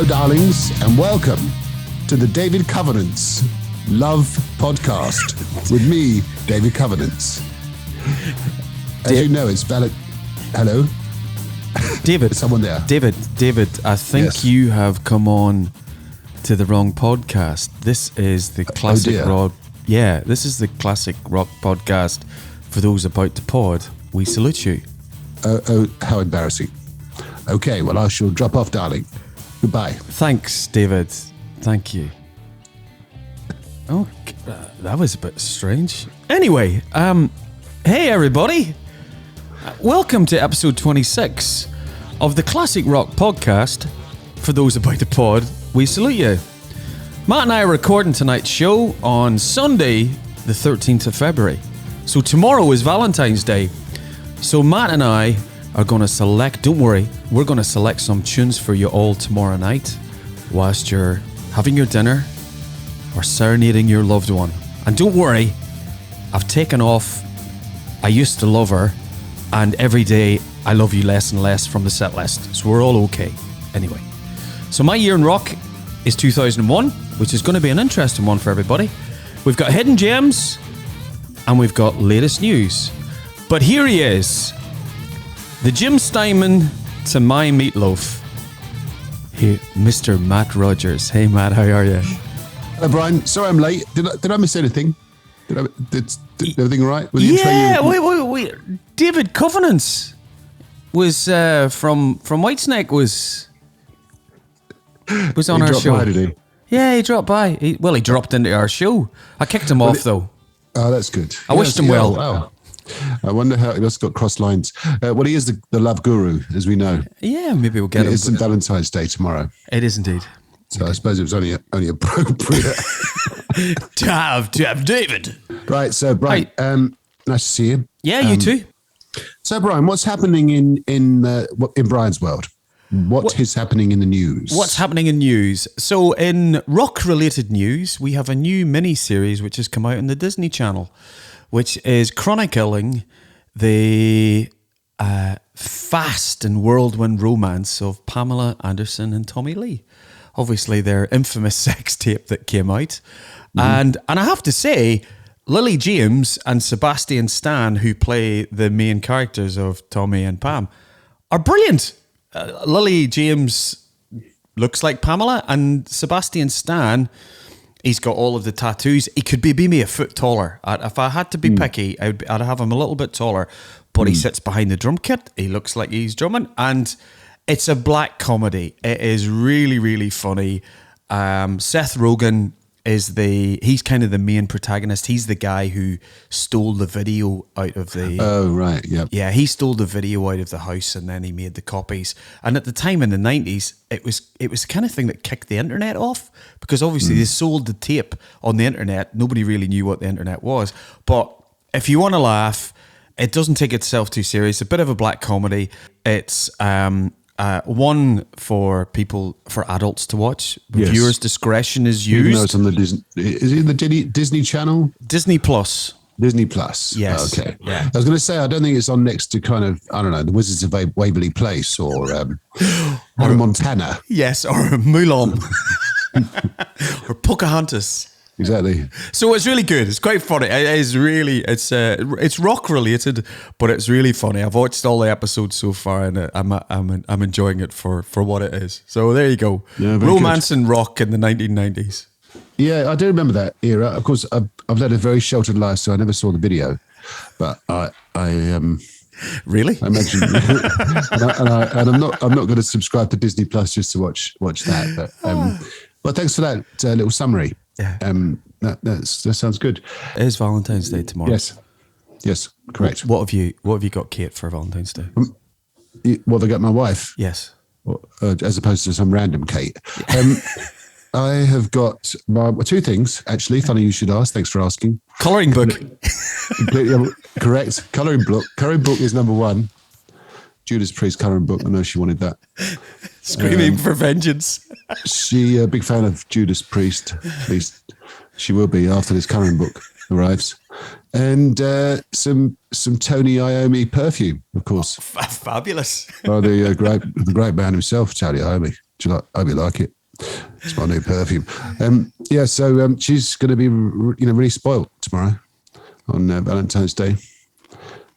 darlings, and welcome to the David Covenants Love Podcast with me, David Covenants. As you know, it's Hello? David. Is someone there? David, I think you have come on to the wrong podcast. This is the classic rock. Yeah, this is the classic rock podcast for those about to pod. We salute you. Oh, how embarrassing. Okay, well, I shall drop off, darling. Goodbye. Thanks, David. Thank you. Oh, that was a bit strange. Anyway, hey everybody. Welcome to episode 26 of the Classic Rock Podcast. For those about to pod, we salute you. Matt and I are recording tonight's show on Sunday, the 13th of February. So tomorrow is Valentine's Day. So Matt and I are going to select, don't worry, we're going to select some tunes for you all tomorrow night whilst you're having your dinner or serenading your loved one. And don't worry, I've taken off I Used to Love Her and Every Day I Love You Less and Less from the set list. So we're all okay. Anyway, so my year in rock is 2001, which is going to be an interesting one for everybody. We've got hidden gems and we've got latest news. But here he is, the Jim Steinman to my meatloaf. Hey, Mr. Matt Rogers. Hey, Matt, how are you? Hello, Brian. Sorry I'm late. Did I miss anything? Did everything all right? Yeah, wait. David Covenants was from Whitesnake was on our show. By, did he? Yeah, he dropped by. He dropped into our show. I kicked him off, though. Oh, that's good. I wished him well. Wow. I wonder how he must have got cross lines. Well, he is the love guru, as we know. Yeah, maybe we'll get him. It's St. Valentine's Day tomorrow. It is indeed. So I suppose it was only appropriate to have David. Right. So Brian, nice to see you. Yeah, you too. So Brian, what's happening in Brian's world? What is happening in the news? What's happening in news? So in rock-related news, we have a new mini-series which has come out on the Disney Channel, which is chronicling the fast and whirlwind romance of Pamela Anderson and Tommy Lee. Obviously, their infamous sex tape that came out. And I have to say, Lily James and Sebastian Stan, who play the main characters of Tommy and Pam, are brilliant. Lily James looks like Pamela, and Sebastian Stan, he's got all of the tattoos. He could be maybe a foot taller. If I had to be picky, I'd have him a little bit taller. But he sits behind the drum kit. He looks like he's drumming. And it's a black comedy. It is really, really funny. Seth Rogen he's kind of the main protagonist. He's the guy who stole the video out of the... Oh, right, yep. Yeah, he stole the video out of the house and then he made the copies. And at the time in the 90s, it was the kind of thing that kicked the internet off because obviously they sold the tape on the internet. Nobody really knew what the internet was. But if you want to laugh, it doesn't take itself too serious. A bit of a black comedy. It's... one for adults to watch. Yes. Viewers' discretion is used. Even though it's on the Disney, is it the Disney Channel? Disney Plus. Disney Plus. Yes. Okay. Yeah. I was going to say I don't think it's on next to kind of the Wizards of Waverly Place or Montana. Yes, or Mulan or Pocahontas. Exactly. So it's really good. It's quite funny. It's rock related, but it's really funny. I've watched all the episodes so far, and I'm enjoying it for what it is. So there you go. Yeah, romance and rock in the 1990s. Yeah, I do remember that era. Of course, I've led a very sheltered life, so I never saw the video. But I really? I imagine, and I'm not going to subscribe to Disney Plus just to watch that. But well, thanks for that little summary. Yeah. That sounds good. It is Valentine's Day tomorrow. Yes, correct. What have you got, Kate, for Valentine's Day? What have I got my wife? Yes. As opposed to some random Kate. I have got two things, actually. Funny you should ask. Thanks for asking. Colouring book. Completely correct. Colouring book. Colouring book is number one. Judas Priest colouring book. I know she wanted that. Screaming for vengeance. She a big fan of Judas Priest. At least she will be after this colouring book arrives. And some Tony Iommi perfume, of course. Fabulous. By the great man himself, Tony Iommi. I hope you like it. It's my new perfume. So she's going to be, really spoiled tomorrow on Valentine's Day.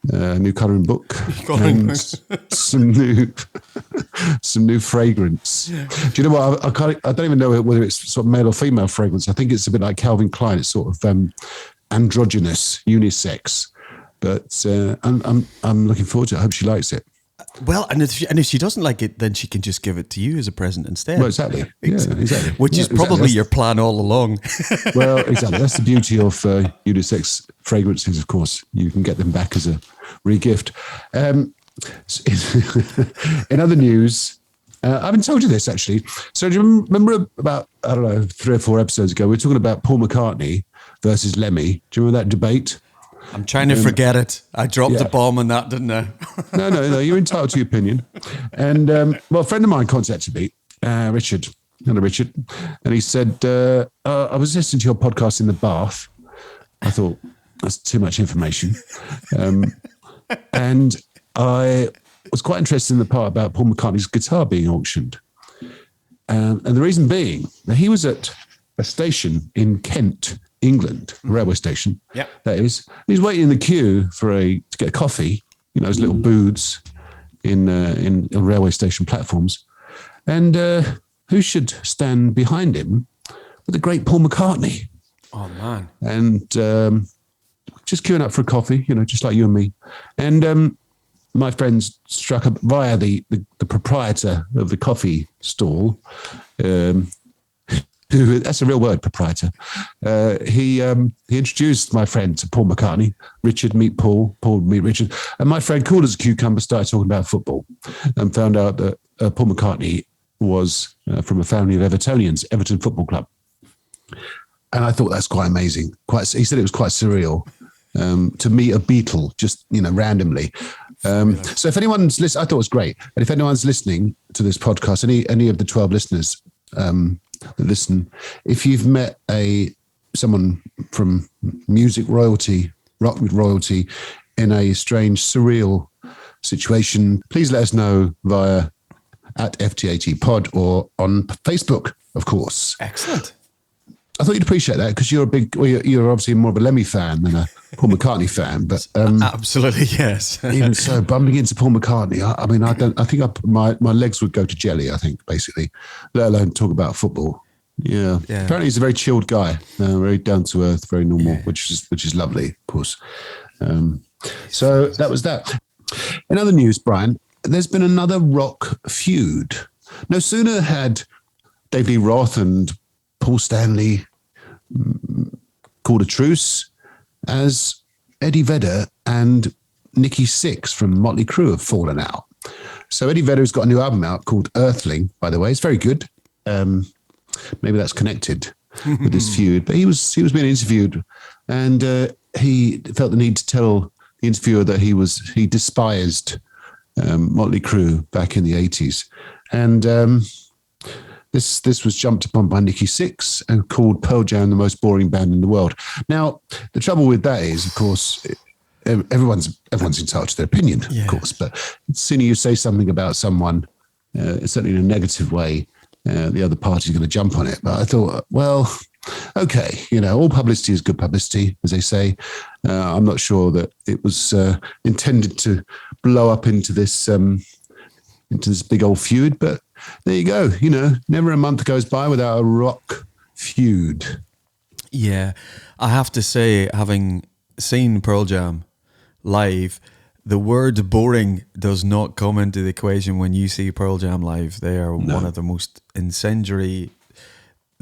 New colouring book and some new fragrance. Yeah. Do you know what? I don't even know whether it's sort of male or female fragrance. I think it's a bit like Calvin Klein. It's sort of androgynous, unisex. But I'm looking forward to it. I hope she likes it. Well, and if she doesn't like it, then she can just give it to you as a present instead. Well, exactly. Yeah, exactly. Which is probably your plan all along. Well, exactly. That's the beauty of unisex fragrances, of course. You can get them back as a re-gift. In other news, I haven't told you this, actually. So do you remember about, 3 or 4 episodes ago, we were talking about Paul McCartney versus Lemmy. Do you remember that debate? I'm trying to forget it. I dropped a bomb on that, didn't I? No. You're entitled to your opinion. And, a friend of mine contacted me, Richard, and he said, I was listening to your podcast in the bath. I thought, that's too much information. And I was quite interested in the part about Paul McCartney's guitar being auctioned. And the reason being that he was at a station in Kent, England, a railway station. Yeah, that is. He's waiting in the queue to get a coffee. Those little booths in railway station platforms. And who should stand behind him but the great Paul McCartney? Oh man! And just queuing up for a coffee, just like you and me. And my friends struck up via the proprietor of the coffee stall. That's a real word, proprietor. He introduced my friend to Paul McCartney. Richard, meet Paul. Paul, meet Richard. And my friend, cool as a cucumber, started talking about football and found out that Paul McCartney was from a family of Evertonians, Everton Football Club. And I thought that's quite amazing. He said it was quite surreal to meet a Beatle just, randomly. So if anyone's listening, I thought it was great. And if anyone's listening to this podcast, any of the 12 listeners that listen, if you've met someone from music royalty, rock royalty, in a strange, surreal situation, please let us know via @FTAT Pod or on Facebook, of course. Excellent. I thought you'd appreciate that because you're you're obviously more of a Lemmy fan than a Paul McCartney fan, but absolutely yes. Even so, bumping into Paul McCartney, I think my legs would go to jelly. I think basically, let alone talk about football. Yeah. Apparently he's a very chilled guy, very down to earth, very normal, which is lovely, of course. So that was that. In other news, Brian, there's been another rock feud. No sooner had David Lee Roth and Paul Stanley called a truce as Eddie Vedder and Nikki Sixx from Motley Crue have fallen out. So Eddie Vedder's got a new album out called Earthling, by the way. It's very good. Maybe that's connected with this feud. But he was being interviewed, and he felt the need to tell the interviewer that he despised Motley Crue back in the 80s. And this was jumped upon by Nikki Sixx and called Pearl Jam the most boring band in the world. Now, the trouble with that is, of course, everyone's entitled to their opinion, of course. But the sooner you say something about someone, certainly in a negative way, the other party's going to jump on it. But I thought, well, okay, all publicity is good publicity, as they say. I'm not sure that it was intended to blow up into this big old feud, but there you go. Never a month goes by without a rock feud. Yeah, I have to say, having seen Pearl Jam live, the word boring does not come into the equation when you see Pearl Jam live. They are one of the most incendiary.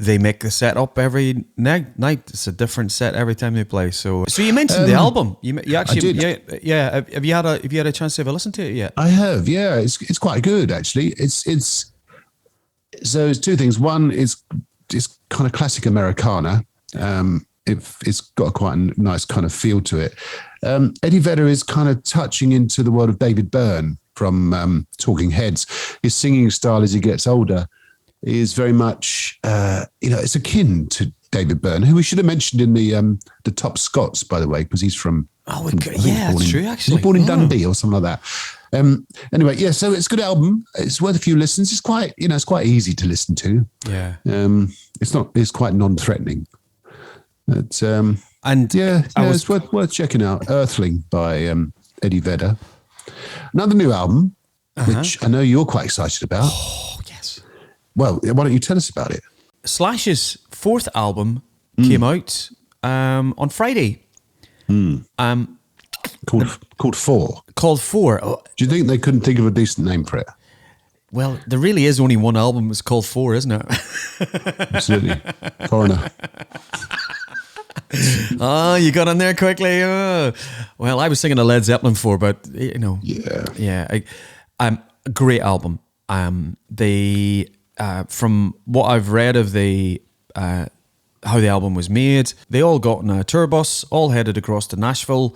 They make the set up every night. It's a different set every time they play. So you mentioned the album. You actually, I did. Yeah. Have you had a chance to have a listen to it yet? I have. Yeah, it's quite good actually. It's so it's two things. One is it's kind of classic Americana. It's got quite a nice kind of feel to it. Eddie Vedder is kind of touching into the world of David Byrne from Talking Heads. His singing style as he gets older is very much, it's akin to David Byrne, who we should have mentioned in the Top Scots, by the way, because he's from. Oh, yeah, it's true, actually. He's born in Dundee or something like that. Anyway, yeah, so it's a good album. It's worth a few listens. It's quite, it's quite easy to listen to. Yeah. It's quite non-threatening. It's it's worth checking out. Earthling by Eddie Vedder. Another new album, which I know you're quite excited about. Oh, yes. Well, why don't you tell us about it? Slash's fourth album came out on Friday. Called Four. Called Four. Oh, do you think they couldn't think of a decent name for it? Well, there really is only one album that's called Four, isn't it? Absolutely. Foreigner. Oh, you got in there quickly. Oh. Well, I was singing a Led Zeppelin 4, but a great album. They from what I've read of the how the album was made, they all got in a tour bus, all headed across to Nashville,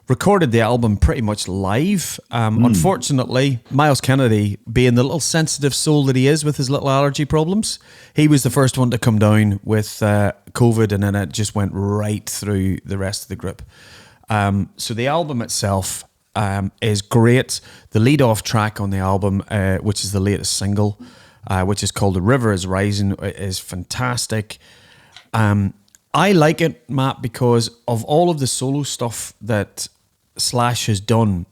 recorded the album pretty much live. Unfortunately, Miles Kennedy, being the little sensitive soul that he is with his little allergy problems, he was the first one to come down with COVID, and then it just went right through the rest of the group. So the album itself is great. The lead-off track on the album, which is the latest single, which is called The River Is Rising, is fantastic. I like it, Matt, because of all of the solo stuff that Slash has done.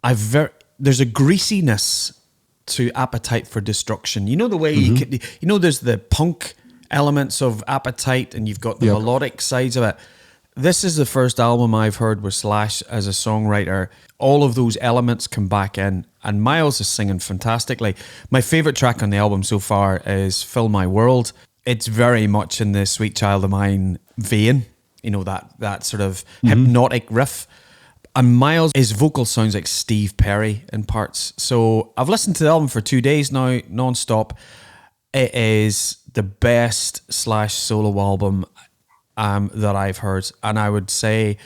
There's a greasiness to Appetite for Destruction. You know the way there's the punk elements of Appetite, and you've got the melodic sides of it. This is the first album I've heard where Slash, as a songwriter, all of those elements come back in, and Miles is singing fantastically. My favourite track on the album so far is Fill My World. It's very much in the Sweet Child of Mine vein, that sort of hypnotic riff. And Miles, his vocal sounds like Steve Perry in parts. So I've listened to the album for 2 days now, non-stop. It is the best Slash solo album that I've heard. And I would say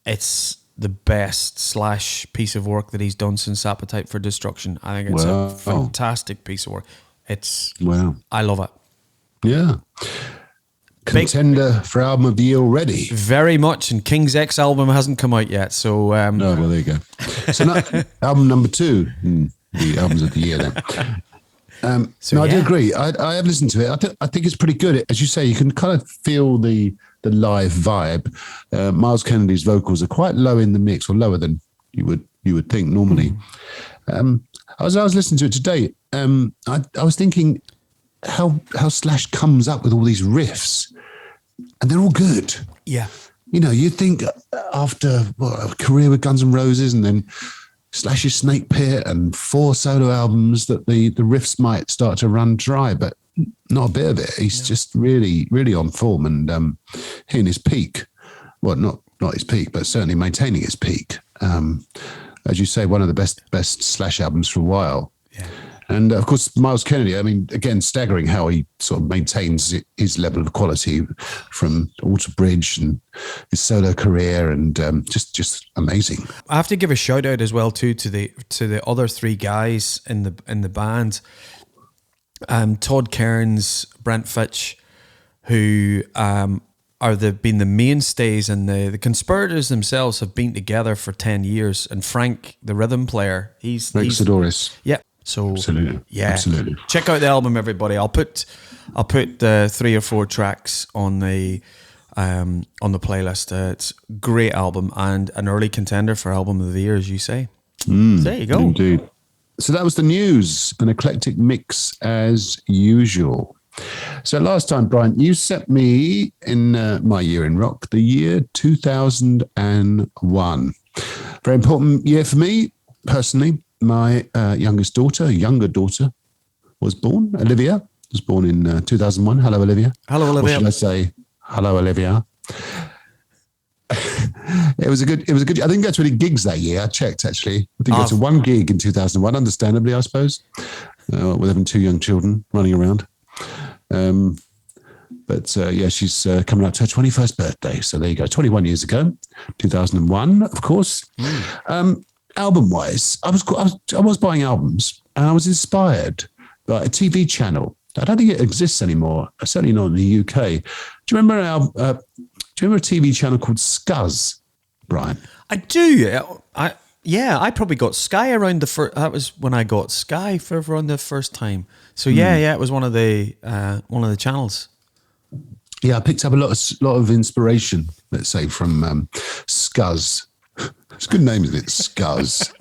it's the best Slash piece of work that he's done since Appetite for Destruction. I think it's a fantastic piece of work. I love it. Yeah. Contender for album of the year already. Very much, and King's X album hasn't come out yet, so... no, well, there you go. So album number 2 in the albums of the year then. I do agree. I have listened to it. I think it's pretty good. As you say, you can kind of feel the live vibe. Miles Kennedy's vocals are quite low in the mix, or lower than you would think normally. As I was listening to it today, I was thinking how Slash comes up with all these riffs, and they're all good. Yeah. You'd think after a career with Guns N' Roses and then Slash's Snake Pit and 4 solo albums that the riffs might start to run dry, but not a bit of it. He's just really, really on form, and hitting his peak. Well, not his peak, but certainly maintaining his peak. As you say, one of the best Slash albums for a while. Yeah. And of course, Miles Kennedy, I mean, again, staggering how he sort of maintains his level of quality from Alter Bridge and his solo career, and just amazing. I have to give a shout out as well too to the other 3 guys in the band. Todd Cairns, Brent Fitch, who been the mainstays, and the conspirators themselves have been together for 10 years. And Frank, the rhythm player, he's Sidoris. Yeah. So absolutely. Check out the album, everybody. I'll put the 3 or 4 tracks on the playlist. It's a great album and an early contender for album of the year, as you say. So there you go. Indeed. So that was the news, an eclectic mix as usual. So last time, Brian, you sent me in my year in rock, the year 2001. Very important year for me personally. My younger daughter was born. Olivia was born in 2001. Hello, Olivia. Hello, Olivia. Or should I say, hello, Olivia? It was a good. I didn't go to any gigs that year. I checked actually. I didn't go to one gig in 2001. Understandably, I suppose, with having 2 young children running around. But she's coming up to her 21st birthday. So there you go. 21 years ago, 2001, of course. Album-wise, I was buying albums, and I was inspired by a TV channel. I don't think it exists anymore. Certainly not in the UK. Do you remember a TV channel called Scuzz, Brian? I do. Yeah, I probably got Sky around the first. That was when I got Sky for around the first time. So yeah, it was one of the channels. Yeah, I picked up a lot of inspiration, let's say, from Scuzz. It's a good name, isn't it? Scuzz.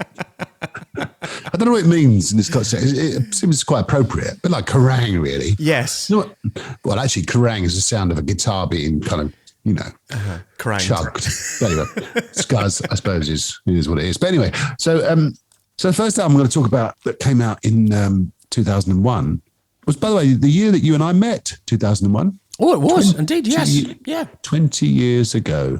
I don't know what it means in this context. It seems quite appropriate, but like Kerrang, really. Yes. You know what? Well, actually, Kerrang is the sound of a guitar being kind of, chugged. But anyway, Scuzz, I suppose, is what it is. But anyway, so the first album I'm going to talk about that came out in 2001 was, by the way, the year that you and I met, 2001. Oh, it was indeed. Yes. Yeah. 20 years ago.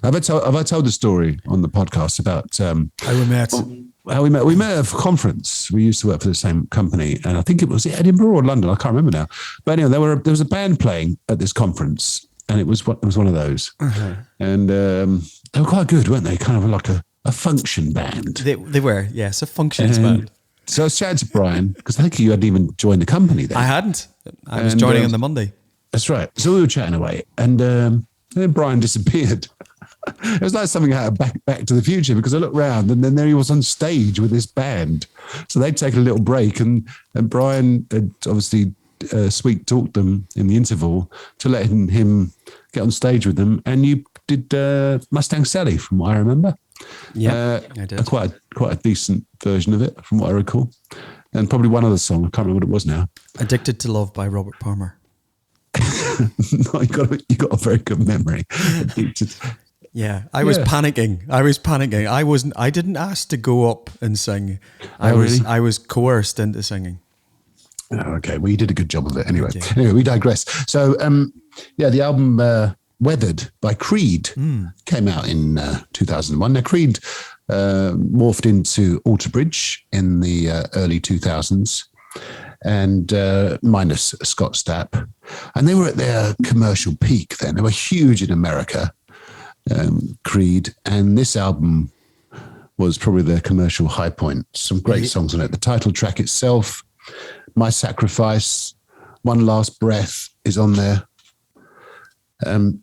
Have I told the story on the podcast about how we met? How we met? We met at a conference. We used to work for the same company, and I think it was Edinburgh or London. I can't remember now. But anyway, there was a band playing at this conference, and it was one of those. Uh-huh. And they were quite good, weren't they? Kind of like a function band. They were, yes, a functions band. So I was chatting to Brian, because I think you hadn't even joined the company then. I hadn't. I was joining on the Monday. That's right. So we were chatting away, and then Brian disappeared. It was like something out of Back to the Future, because I looked round and then there he was on stage with this band. So they'd taken a little break, and Brian had obviously sweet talked them in the interval to let him get on stage with them. And you did Mustang Sally, from what I remember. Yeah, I did. Quite a decent version of it, from what I recall. And probably one other song. I can't remember what it was now. Addicted to Love by Robert Palmer. No, you got a very good memory. Yeah, I was panicking. I didn't ask to go up and sing. I was coerced into singing. Oh, okay. Well, you did a good job of it anyway. Anyway, we digress. So, the album Weathered by Creed came out in 2001. Now, Creed morphed into Alter Bridge in the early 2000s, and minus Scott Stapp. And they were at their commercial peak then. They were huge in America, Creed. And this album was probably their commercial high point. Some great songs on it. The title track itself, My Sacrifice, One Last Breath is on there.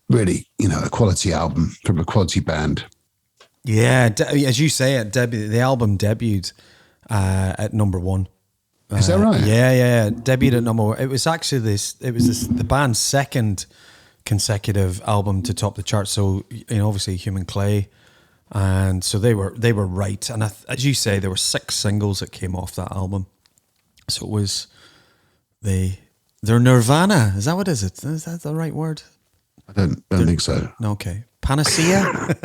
Really, a quality album from a quality band. Yeah, as you say, the album debuted at number one. Is that right? Yeah. Debuted at number one. It was actually the band's second consecutive album to top the chart. So, obviously Human Clay. And so they were right. And as you say, there were 6 singles that came off that album. So it was their Nirvana. Is that what is it? Is that the right word? I don't think so. Okay. Panacea?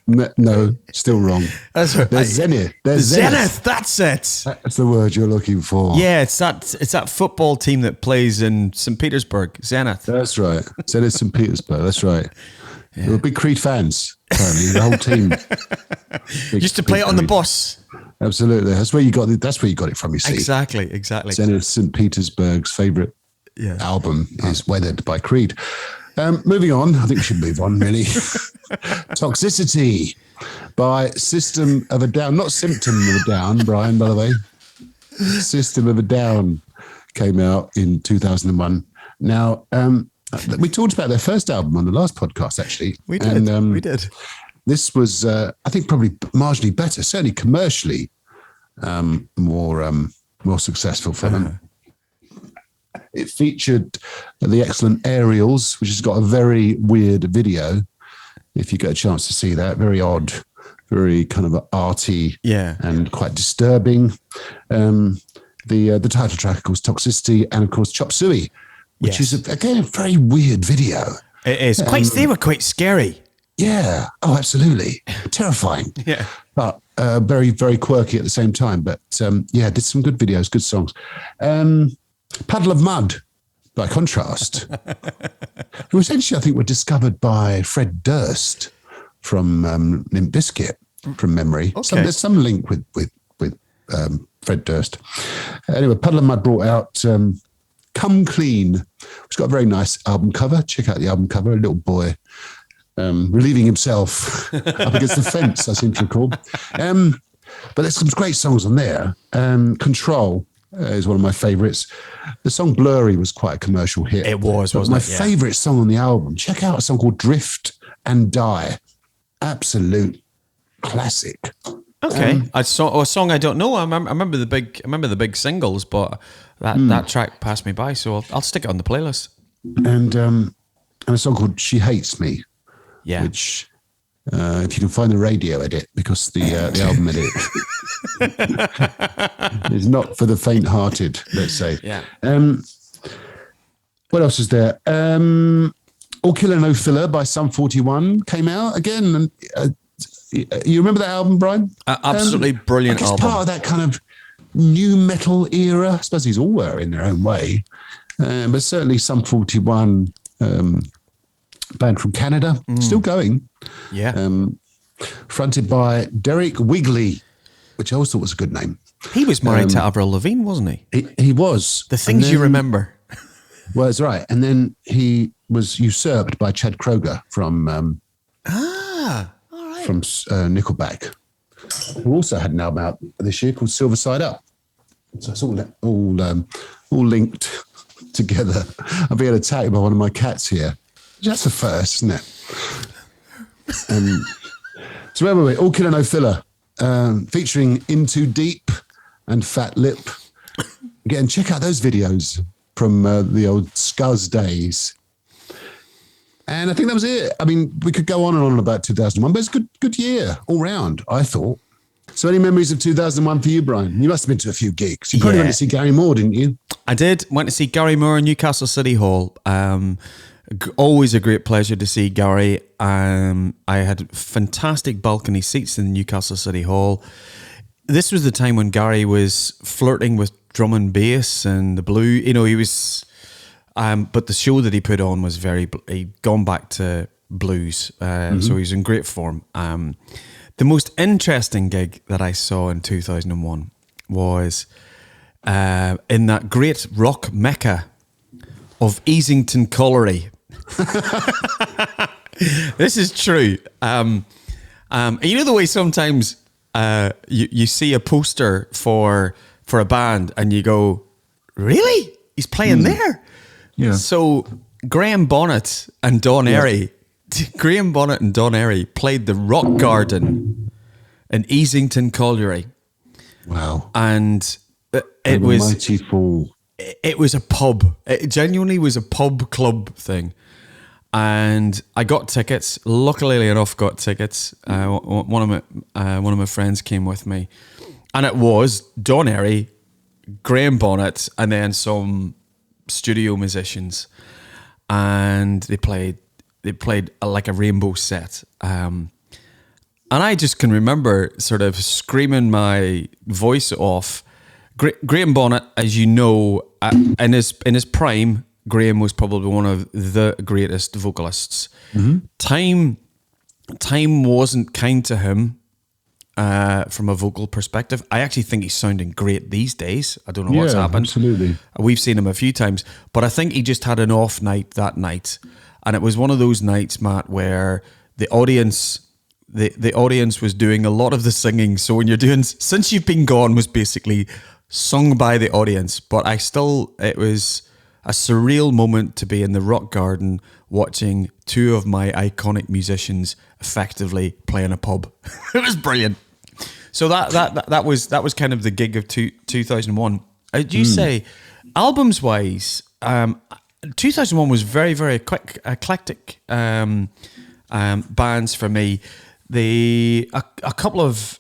No, still wrong. That's right. There's Zenith. Zenith, that's it. That's the word you're looking for. Yeah, it's that football team that plays in St. Petersburg, Zenith. That's right. Zenith St. Petersburg, that's right. Yeah. They were big Creed fans, apparently, the whole team. Used to play it on the bus. Absolutely. That's where you got it from, you see. Exactly. Zenith St. Petersburg's favourite album is Weathered by Creed. Moving on, I think we should move on, really. Toxicity by System of a Down. Not Symptom of a Down, Brian, by the way. System of a Down came out in 2001. Now, we talked about their first album on the last podcast, actually. We did. This was, I think, probably marginally better, certainly commercially more successful for them. It featured the excellent Aerials, which has got a very weird video. If you get a chance to see that, very odd, very kind of arty, and quite disturbing. The title track, of course, Toxicity, and of course Chop Suey, which is again a very weird video. It is they were quite scary. Yeah. Oh, absolutely. Terrifying. Yeah. But very, very quirky at the same time. But did some good videos, good songs. Puddle of Mud, by contrast, who essentially, I think, were discovered by Fred Durst from Limp Bizkit, from memory. Okay. There's some link with Fred Durst. Anyway, Puddle of Mud brought out Come Clean, which got a very nice album cover. Check out the album cover. A little boy relieving himself up against the fence, I seem to recall. But there's some great songs on there. Control is one of my favourites. The song Blurry was quite a commercial hit. It was, wasn't it? My favourite song on the album. Check out a song called Drift and Die. absolute classic. Okay, a song I don't know. I remember the big singles, but that track passed me by, so I'll stick it on the playlist. And a song called "She Hates Me," which if you can find the radio edit, because the album edit is not for the faint-hearted, let's say. Yeah. What else is there? All Killer No Filler by Sum 41 came out again, and you remember that album, Brian? Absolutely brilliant album. Part of that kind of new metal era. I suppose these all were in their own way, but certainly Sum 41, band from Canada, still going. Yeah. Fronted by Derek Wigley, which I always thought was a good name. He was married to Avril Lavigne, wasn't he? He was. The things you remember. Well, that's right. And then he was usurped by Chad Kroeger from Nickelback, who also had an album out this year called Silver Side Up. So it's all linked together. I'm being attacked by one of my cats here. That's the first, isn't it? So where were we? All Killer No Filler, featuring Into Deep and Fat Lip. Again, check out those videos from the old Scuzz days. And I think that was it. I mean, we could go on and on about 2001, but it's a good year all round, I thought. So any memories of 2001 for you, Brian? You must have been to a few gigs. You probably went to see Gary Moore, didn't you? I did. Went to see Gary Moore in Newcastle City Hall. Always a great pleasure to see Gary. I had fantastic balcony seats in Newcastle City Hall. This was the time when Gary was flirting with drum and bass and the blue. You know, he was... but the show that he put on was he'd gone back to blues, so he was in great form. The most interesting gig that I saw in 2001 was in that great rock mecca of Easington Colliery. This is true. You know the way sometimes you see a poster for a band and you go, really? He's playing there? Yeah. So Graham Bonnet and Don Airey played the Rock Garden in Easington Colliery. Wow. And it was mighty fall. It was a pub. It genuinely was a pub club thing. And I got tickets. Luckily enough, got tickets. One of my friends came with me, and it was Don Airey, Graham Bonnet, and then some studio musicians, and they played like a rainbow set. And I just can remember sort of screaming my voice off. Graham Bonnet, as you know, in his prime, Graham was probably one of the greatest vocalists. Time wasn't kind to him from a vocal perspective. I actually think he's sounding great these days. I don't know what's happened. Absolutely. We've seen him a few times, but I think he just had an off night that night. And it was one of those nights, Matt, where the audience was doing a lot of the singing. So when you're doing Since You've Been Gone was basically sung by the audience, but it was a surreal moment to be in the Rock Garden watching two of my iconic musicians effectively play in a pub. It was brilliant. So that was kind of the gig of 2001. Do you say, albums wise, 2001 was very, very eclectic bands for me. A couple of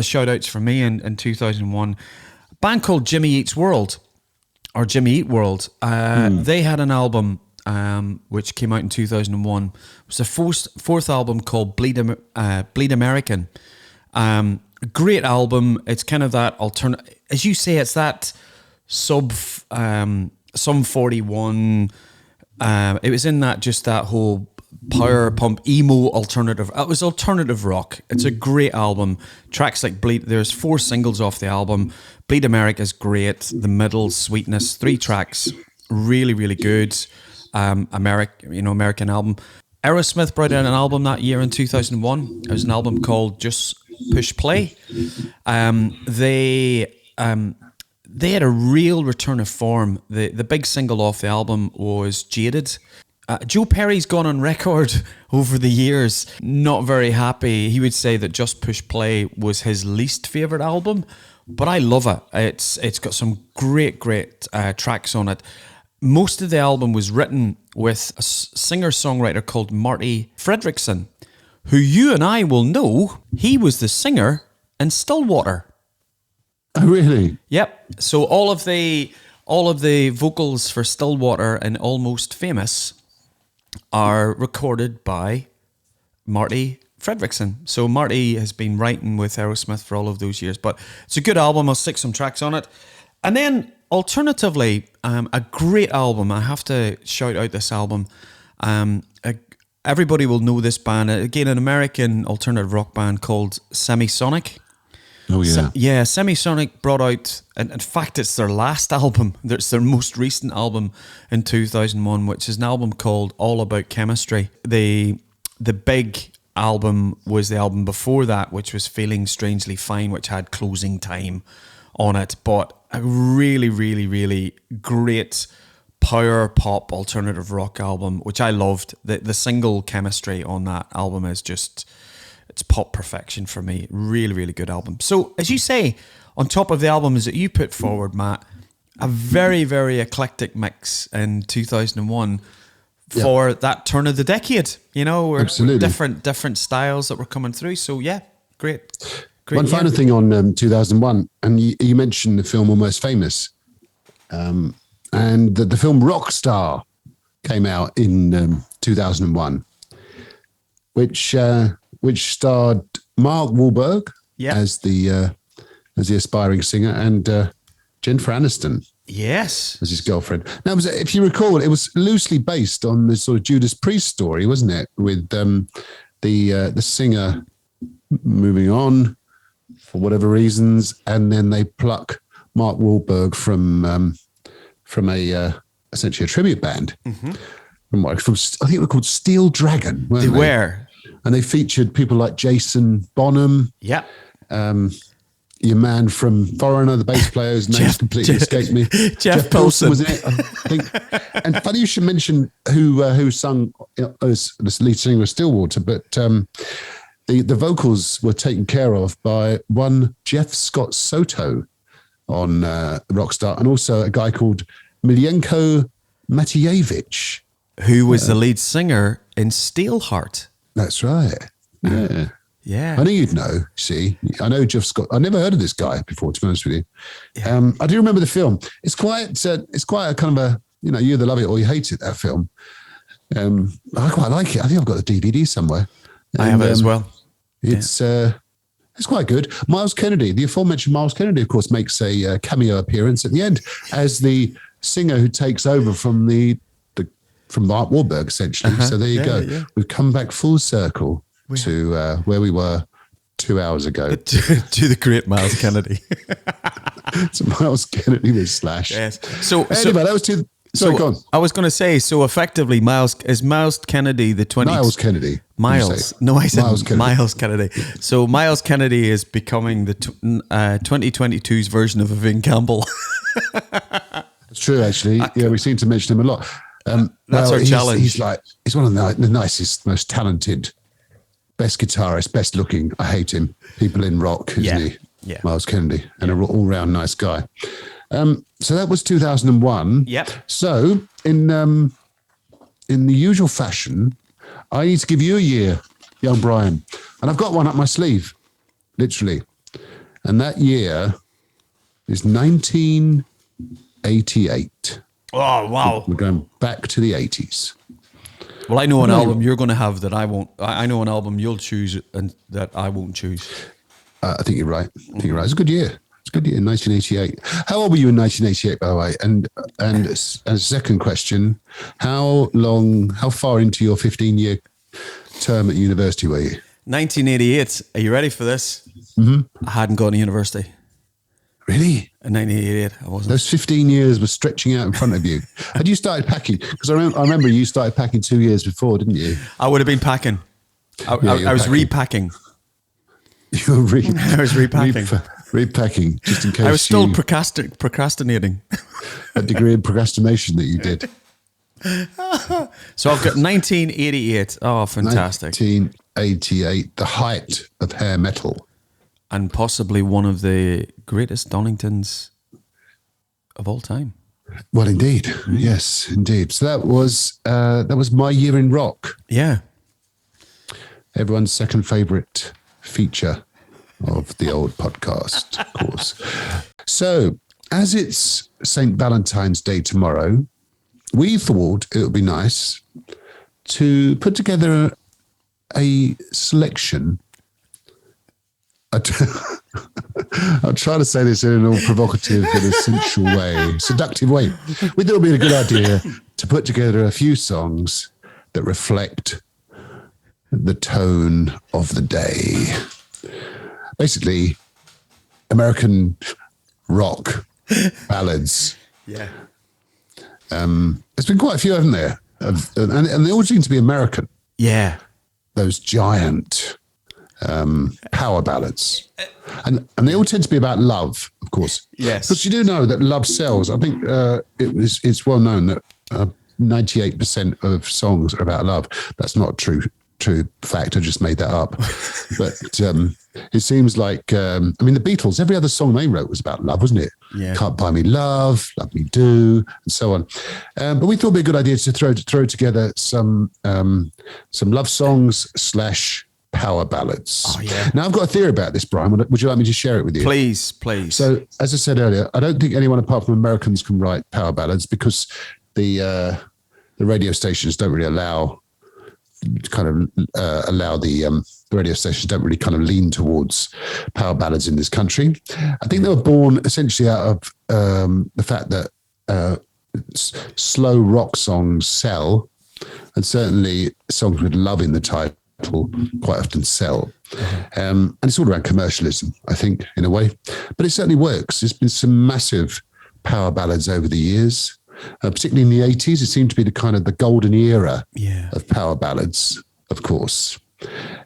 shout outs for me in 2001. A band called Jimmy Eats World, or Jimmy Eat World. They had an album which came out in 2001. It was the fourth album called Bleed American. Great album. It's kind of that alternate, as you say, it's that Sum 41. It was in that whole power pump emo alternative. It was alternative rock. It's a great album. Tracks like Bleed. There's 4 singles off the album. Bleed America is great. The Middle, Sweetness, 3 tracks, really, really good. American album. Aerosmith brought out an album that year in 2001. It was an album called Just Push Play. They had a real return of form. The big single off the album was Jaded. Joe Perry's gone on record over the years, not very happy. He would say that Just Push Play was his least favourite album, but I love it. It's got some great tracks on it. Most of the album was written with a singer-songwriter called Marty Fredriksson, who you and I will know. He was the singer in Stillwater. Oh, really? Yep. So all of the vocals for Stillwater and Almost Famous are recorded by Marty Fredriksson. So Marty has been writing with Aerosmith for all of those years, but it's a good album. I'll stick some tracks on it. And then alternatively, a great album. I have to shout out this album. Everybody will know this band. Again, an American alternative rock band called Semisonic. Oh, yeah. Semisonic brought out, and in fact, it's their last album. It's their most recent album in 2001, which is an album called All About Chemistry. The big album was the album before that, which was Feeling Strangely Fine, which had Closing Time on it. But a really, really, really great power pop alternative rock album, which I loved. The single Chemistry on that album is just... it's pop perfection for me. Really, really good album. So, as you say, on top of the albums that you put forward, Matt, a very, very eclectic mix in 2001 for that turn of the decade. You know, Absolutely. different styles that were coming through. So, yeah, great. One final thing on 2001, and you mentioned the film Almost Famous, and the film Rockstar came out in 2001, which starred Mark Wahlberg as the aspiring singer and Jennifer Aniston as his girlfriend. Now, if you recall, it was loosely based on the sort of Judas Priest story, wasn't it? With the singer moving on for whatever reasons, and then they pluck Mark Wahlberg from essentially a tribute band. Mm-hmm. From I think they were called Steel Dragon. They were. And they featured people like Jason Bonham. Yeah. Your man from Foreigner, the bass player, whose name's completely escaped me. Jeff Pilson was in it, I think. And funny you should mention who sung as the lead singer of Stillwater, but the vocals were taken care of by one Jeff Scott Soto on Rockstar, and also a guy called Miljenko Matijevich, who was the lead singer in Steelheart. That's right. Yeah. Yeah. I know you'd know. See, I know Jeff Scott. I never heard of this guy before, to be honest with you. Yeah. I do remember the film. It's quite a kind of a, you either love it or you hate it, that film. I quite like it. I think I've got the DVD somewhere. I have it as well. It's quite good. Miles Kennedy, the aforementioned Miles Kennedy, of course, makes a cameo appearance at the end as the singer who takes over from Mark Wahlberg, essentially. So there you go. Yeah. We've come back full circle to where we were 2 hours ago. to the great Miles Kennedy. So Miles Kennedy with Slash. Yes. Anyway, that was two. Sorry, go on. I was going to say, so effectively, Miles Kennedy the 20... Niles Kennedy. Miles. No, I said Miles Kennedy. Miles Kennedy. So Miles Kennedy is becoming the 2022's version of Vin Campbell. It's true, actually. We seem to mention him a lot. That's our challenge. He's one of the nicest, most talented, best guitarist, best looking. I hate him. People in rock, isn't he? Yeah. Miles Kennedy, and an all-round nice guy. So that was 2001. Yep. So in the usual fashion, I need to give you a year, young Brian, and I've got one up my sleeve, literally, and that year is 1988. Oh, wow. We're going back to the 80s. Well, I know an album you're going to have that I won't. I know an album you'll choose and that I won't choose. I think you're right. It's a good year. It's a good year in 1988. How old were you in 1988, by the way? And as a second question, how far into your 15-year term at university were you? 1988. Are you ready for this? Mm-hmm. I hadn't gone to university. Really? In 1988, I wasn't. Those 15 years were stretching out in front of you. Had you started packing? Because I remember you started packing 2 years before, didn't you? I would have been packing. I was repacking. You were I was repacking. Repacking, just in case. I was still procrastinating. A degree of procrastination that you did. So I've got 1988. Oh, fantastic. 1988, the height of hair metal. And possibly one of the greatest Doningtons of all time. Well, indeed. Yes, indeed. So that was My Year in Rock. Yeah. Everyone's second favourite feature of the old podcast, of course. So, as it's St. Valentine's Day tomorrow, we thought it would be nice to put together a selection. I'll try to say this in an all provocative and essential way, seductive way. We thought it would be a good idea to put together a few songs that reflect the tone of the day. Basically, American rock ballads. Yeah. There's been quite a few, haven't there? And they all seem to be American. Yeah. Those giant power ballads. And they all tend to be about love, of course. Yes. Because you do know that love sells. I think it's well known that 98% of songs are about love. That's not true fact. I just made that up. But it seems like, the Beatles, every other song they wrote was about love, wasn't it? Yeah. Can't Buy Me Love, Love Me Do, and so on. But we thought it'd be a good idea to throw together some love songs / power ballads. Oh, yeah. Now, I've got a theory about this, Brian. Would you like me to share it with you? Please. So, as I said earlier, I don't think anyone apart from Americans can write power ballads because the radio stations don't really allow the radio stations don't really kind of lean towards power ballads in this country. I think they were born essentially out of the fact that slow rock songs sell, and certainly songs with love in the title quite often sell. And it's all around commercialism, I think, in a way. But it certainly works. There's been some massive power ballads over the years. Particularly in the 80s, it seemed to be the golden era of power ballads, of course.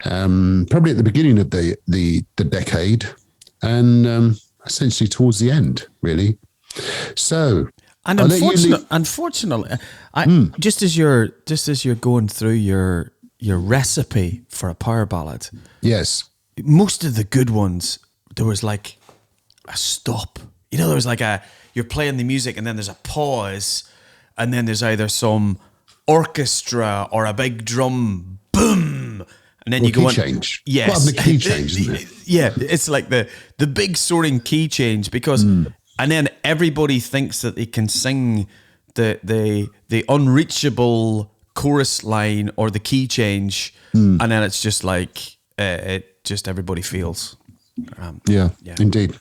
Probably at the beginning of the decade and essentially towards the end, really. So, and unfortunately, just as you're going through your recipe for a power ballad, yes, most of the good ones there was like a stop. There was like you're playing the music and then there's a pause and then there's either some orchestra or a big drum boom and then you go on. Change. Yes. Quite often the key change, isn't it? Yeah, it's like the big soaring key change because and then everybody thinks that they can sing the unreachable chorus line or the key change and then it's just like it just everybody feels. Yeah, indeed.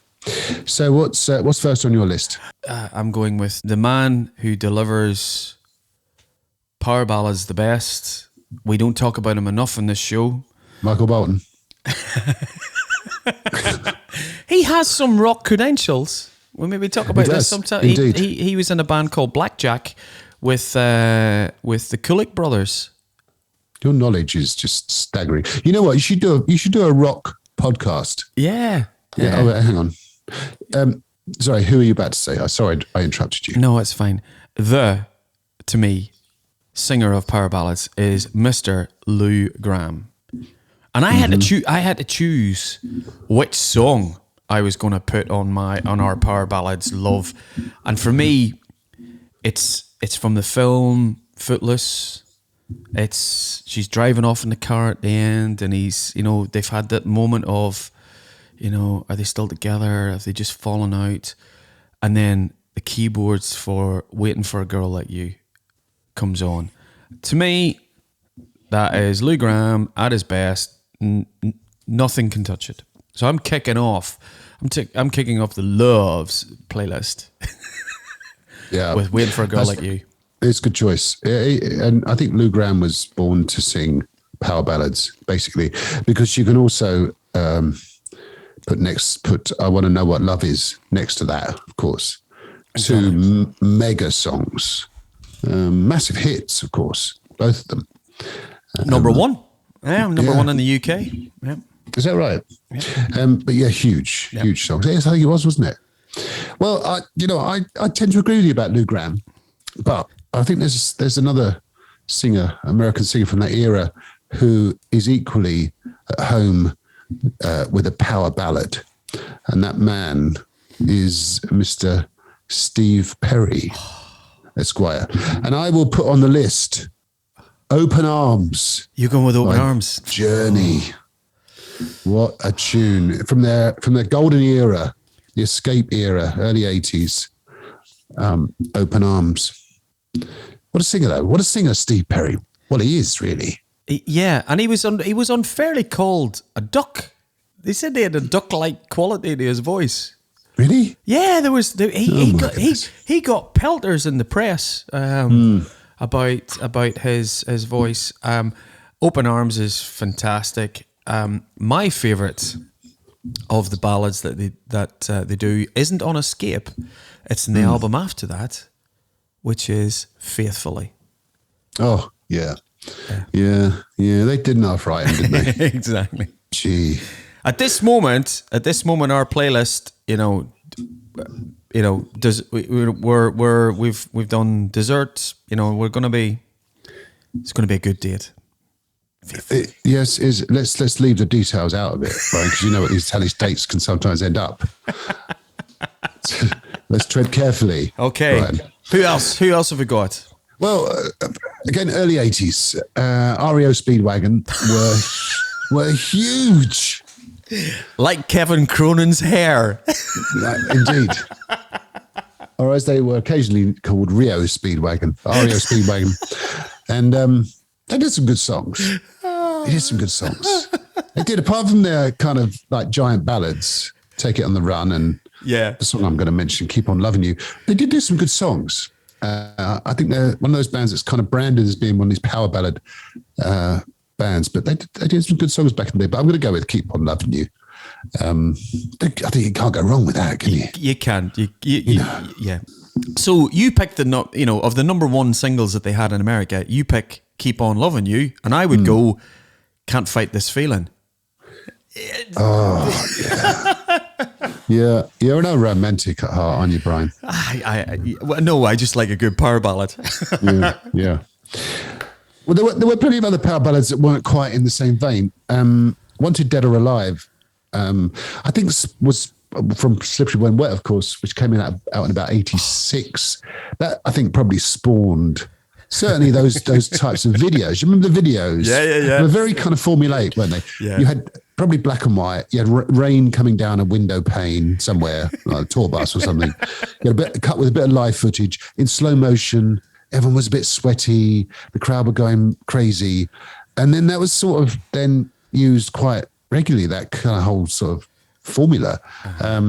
So what's first on your list? I'm going with the man who delivers power ballads the best. We don't talk about him enough in this show. Michael Bolton. He has some rock credentials. We maybe talk about this sometime. He was in a band called Blackjack with the Kulik brothers. Your knowledge is just staggering. You know what? You should do a rock podcast. Yeah. Oh, wait, hang on. Sorry, who are you about to say? Sorry, I interrupted you. No, it's fine. To me, singer of power ballads is Mr. Lou Gramm. And I had to choose which song I was going to put on our power ballads love. And for me, it's from the film Footloose. She's driving off in the car at the end and he's, they've had that moment of, are they still together? Have they just fallen out? And then the keyboards for Waiting for a Girl Like You comes on. To me, that is Lou Gramm at his best. Nothing can touch it. So I'm kicking off. I'm kicking off the Loves playlist. Yeah, with Waiting for a Girl Like You. It's a good choice. And I think Lou Gramm was born to sing power ballads, basically, because you can also put I Want to Know What Love Is next to that, of course. Exactly. Two mega songs. Massive hits, of course, both of them. Number one. Yeah, number one in the UK. Yeah. Is that right? Yeah. But yeah, huge songs. Yes, I think it was, wasn't it? Well, I tend to agree with you about Lou Gramm, but I think there's another singer, American singer from that era, who is equally at home with a power ballad, and that man is Mr. Steve Perry, Esquire. And I will put on the list Open Arms. You're going with Open Arms. Journey. What a tune. From their golden era, the Escape era, early 80s. Open Arms. What a singer, though. What a singer, Steve Perry. Well, he is, really. Yeah, and he was unfairly called a duck. They said he had a duck-like quality to his voice. Really? Yeah, he got pelters in the press about his voice. Open Arms is fantastic. My favourite of the ballads that they do isn't on Escape. It's in the album after that, which is Faithfully. Oh, yeah. Yeah. They did enough right, didn't they? Exactly. Gee. At this moment, our playlist, we've done desserts. It's going to be a good date. Yes, let's leave the details out of it, right? Because you know what these dates can sometimes end up. Let's tread carefully. Okay. Brian. Who else have we got? Well, again, early 80s, REO Speedwagon were huge. Like Kevin Cronin's hair. Indeed. Or as they were occasionally called, REO Speedwagon. And they did some good songs. They did, apart from their kind of like giant ballads, Take It on the Run, and the song I'm going to mention, Keep On Loving You. They did do some good songs. I think they're one of those bands that's kind of branded as being one of these power ballad bands, but they did some good songs back in the day. But I'm going to go with Keep On Loving You. I think you can't go wrong with that, can you? You can't. Yeah. So you picked of the number one singles that they had in America, you pick Keep On Loving You, and I would go Can't Fight This Feeling. Oh, yeah. Yeah, you're no romantic at heart, aren't you, Brian? No, I just like a good power ballad. Yeah. Well, there were plenty of other power ballads that weren't quite in the same vein. Wanted Dead or Alive, I think was from Slippery When Wet, of course, which came out in about 86. That, I think, probably spawned certainly those types of videos. You remember the videos? Yeah. They were very kind of formulaic, weren't they? Yeah. You had probably black and white. You had rain coming down a window pane somewhere, like a tour bus or something. You had a bit cut with a bit of live footage in slow motion. Everyone was a bit sweaty. The crowd were going crazy. And then that was sort of then used quite regularly, that kind of whole sort of formula. I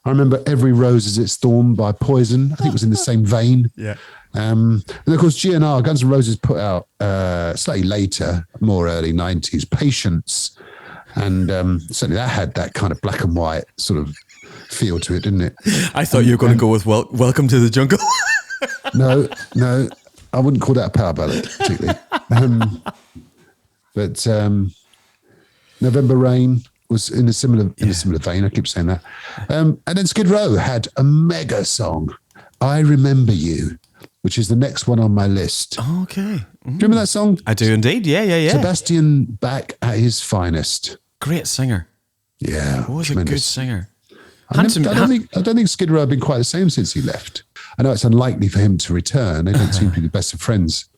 remember Every Rose As Its Thorn by Poison. I think it was in the same vein. Yeah. And of course, GNR, Guns N' Roses, put out slightly later, more early 90s, Patience. And certainly that had that kind of black and white sort of feel to it, didn't it? I thought you were going to go with Welcome to the Jungle. No, I wouldn't call that a power ballad, particularly. But November Rain was in a similar vein. I keep saying that. And then Skid Row had a mega song, I Remember You, which is the next one on my list. Okay. Do you remember that song? I do indeed. Yeah. Sebastian Bach at his finest. Great singer. Yeah. Was a good singer. I don't think Skid Row have been quite the same since he left. I know it's unlikely for him to return. They don't seem to be the best of friends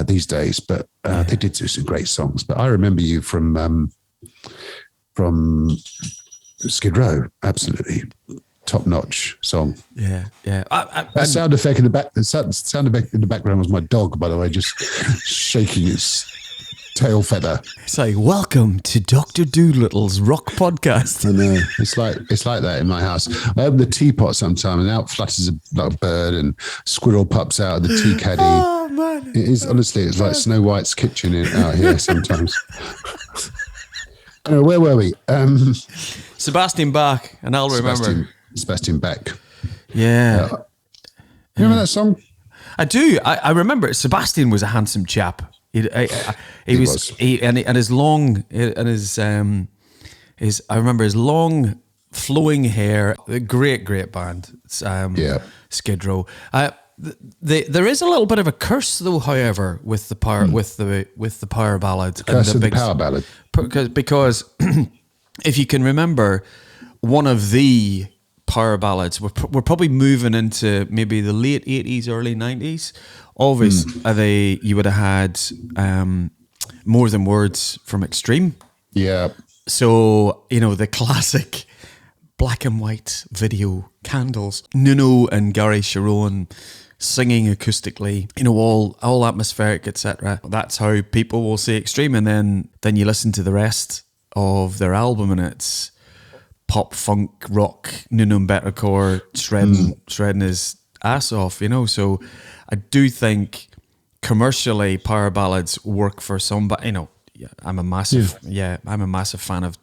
these days, but they did do some great songs. But I Remember You from Skid Row, absolutely top-notch song. Yeah. That sound effect in the back. The sound effect in the background was my dog, by the way, just shaking its tail feather. It's like, welcome to Dr. Doolittle's rock podcast. I know. It's like that in my house. I open the teapot sometime and out flutters a bird and squirrel pops out of the tea caddy. Oh, man. It is, honestly, it's like Snow White's kitchen out here sometimes. Where were we? Sebastian Bach, and I'll remember. Sebastian Bach. Yeah. You remember that song? I do. I remember Sebastian was a handsome chap. He was, his long, and his I remember his long flowing hair. A great band. Skid Row. There is a little bit of a curse, though. However, with the power with the power ballad, curse of the power ballad, because if you can remember, one of the power ballads, we're probably moving into maybe the late 80s, early 90s. Obviously, you would have had More Than Words from Extreme. Yeah. So the classic black and white video candles, Nuno and Gary Sharon singing acoustically, all atmospheric, etc. That's how people will say Extreme, and then you listen to the rest of their album, and it's pop, funk, rock, Nuno and Bettercore shredding his ass off. So I do think commercially power ballads work for somebody. I'm a massive fan of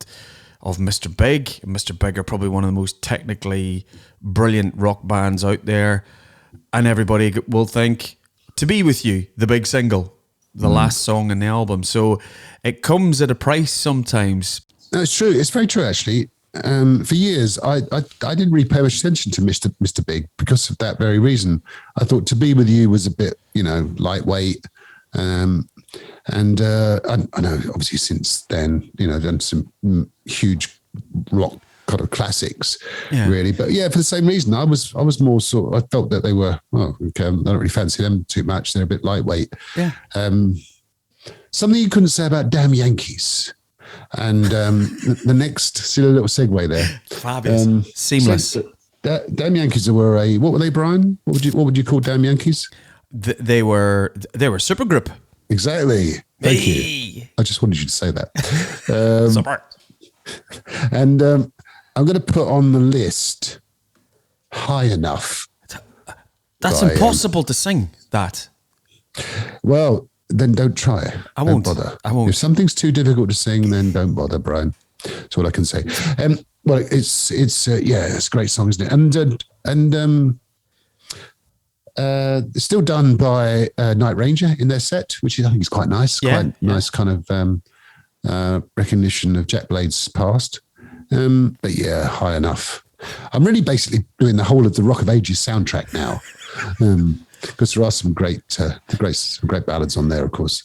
Mr. Big. Mr. Big are probably one of the most technically brilliant rock bands out there. And everybody will think To Be With You, the big single, the last song in the album. So it comes at a price sometimes. No, it's true. It's very true, actually. For years, I didn't really pay much attention to Mr. Big because of that very reason. I thought To Be With You was a bit, lightweight. And I know, obviously, since then, done some huge rock kind of classics, really. But yeah, for the same reason, I was more I felt that they were, I don't really fancy them too much. They're a bit lightweight. Yeah. Something you couldn't say about Damn Yankees. And the next, see a little segue there. Fabulous. Seamless. So, Damn Yankees were what were they, Brian? What would you call Damn Yankees? They were supergroup. Exactly. Thank you. I just wanted you to say that. Super. And I'm going to put on the list High Enough. That's impossible to sing, that. Well, then don't try. I won't bother. I won't. If something's too difficult to sing, then don't bother, Brian. That's all I can say. Well, it's a great song, isn't it? And it's still done by Night Ranger in their set, which I think is quite nice. Nice kind of recognition of Jack Blade's past. But yeah, High Enough. I'm really basically doing the whole of the Rock of Ages soundtrack now, because there are some great ballads on there, of course.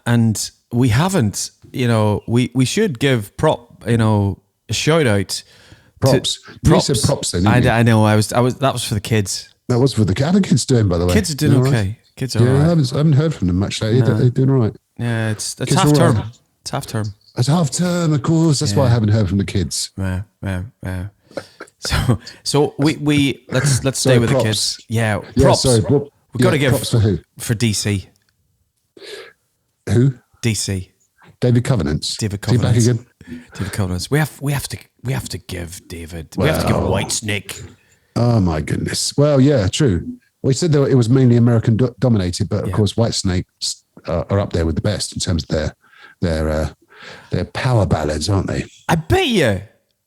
And we haven't, we should give a shout out. Props. You said props then, didn't you? I know. That was for the kids. That was for how are the kids doing, by the way? Kids are doing okay. Right? Kids are all right. I haven't heard from them much lately. No. They're doing all right. Yeah, it's half term. Right. It's half term. It's half term, of course. That's why I haven't heard from the kids. Yeah. So we let's stay with props. The kids. Yeah, props. We've got to give props for who? For DC. Who? DC. David Covenants. David Covenants. Is he back again? David Covenants. We have to give David. We have to give Whitesnake. Oh my goodness. Well, yeah, true. Well, he said that it was mainly American dominated, but of course, Whitesnake are up there with the best in terms of their power ballads, aren't they? I bet you